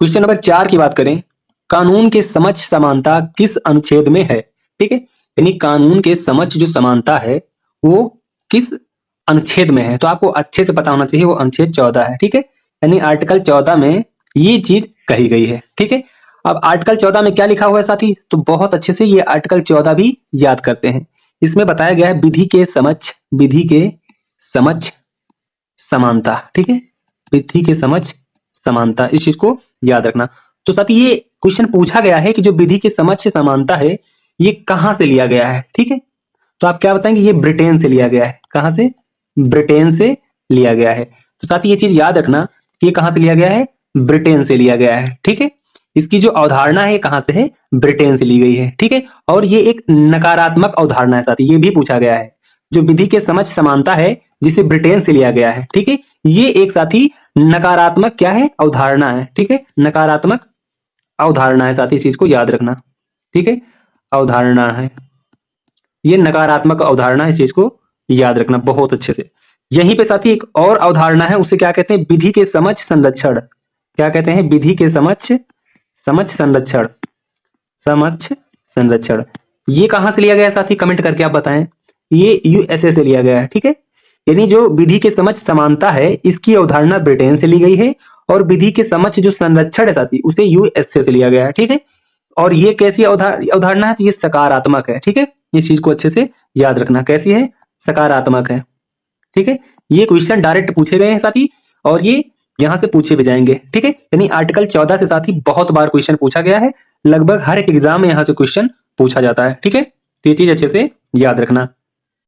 Question number 4 की बात करें, कानून के समक्ष समानता किस अनुच्छेद में है? ठीक है, यानी कानून के समक्ष जो समानता है वो किस अनुच्छेद में है? तो आपको अच्छे से पता होना चाहिए, वो अनुच्छेद 14 है। ठीक है, यानी आर्टिकल 14 में ये चीज कही गई है। ठीक है, अब आर्टिकल 14 में क्या लिखा हुआ है साथी? तो बहुत अच्छे से ये आर्टिकल 14 भी याद करते हैं। इसमें बताया गया है विधि के समक्ष समानता। ठीक है, विधि के समक्ष समानता, इस चीज को याद रखना। तो साथी ये क्वेश्चन पूछा गया है कि जो विधि के समक्ष समानता है ये कहां से लिया गया है? ठीक है, तो आप क्या बताएंगे? ये ब्रिटेन से लिया गया है। कहां से? ब्रिटेन से लिया गया है। तो साथी ये चीज याद रखना कि ये कहां से लिया गया है? ब्रिटेन से लिया गया है। ठीक है, इसकी जो अवधारणा है कहां से है? ब्रिटेन से ली गई है। ठीक है, और ये एक नकारात्मक अवधारणा है साथी, ये भी पूछा गया है। जो विधि के समक्ष समानता है जिसे ब्रिटेन से लिया गया है, ठीक है, ये एक साथी नकारात्मक क्या है? अवधारणा है। ठीक है, नकारात्मक अवधारणा है साथी, इस चीज को याद रखना। ठीक है, अवधारणा है, ये नकारात्मक अवधारणा है, इस चीज को याद रखना बहुत अच्छे से। यहीं पे साथी एक और अवधारणा है, उसे क्या कहते हैं? विधि के समक्ष संरक्षण। क्या कहते हैं? विधि के समक्ष संरक्षण, समक्ष संरक्षण। ये कहां से लिया गया है साथी? कमेंट करके आप बताएं। ये यूएसए से लिया गया है। ठीक है, यानी जो विधि के समक्ष समानता है इसकी अवधारणा ब्रिटेन से ली गई है, और विधि के समक्ष जो संरक्षण है साथी उसे यूएसए से लिया गया है। ठीक है, और ये कैसी अवधारणा है? तो ये सकारात्मक है। ठीक है, इस चीज को अच्छे से याद रखना। कैसी है? सकारात्मक है। ठीक है, ये क्वेश्चन डायरेक्ट पूछे गए हैं साथी, और ये यहां से पूछे भी जाएंगे। ठीक है, यानी आर्टिकल 14 से साथी बहुत बार क्वेश्चन पूछा गया है, लगभग हर एक एग्जाम में यहां से क्वेश्चन पूछा जाता है। ठीक है, तो ये चीज अच्छे से याद रखना।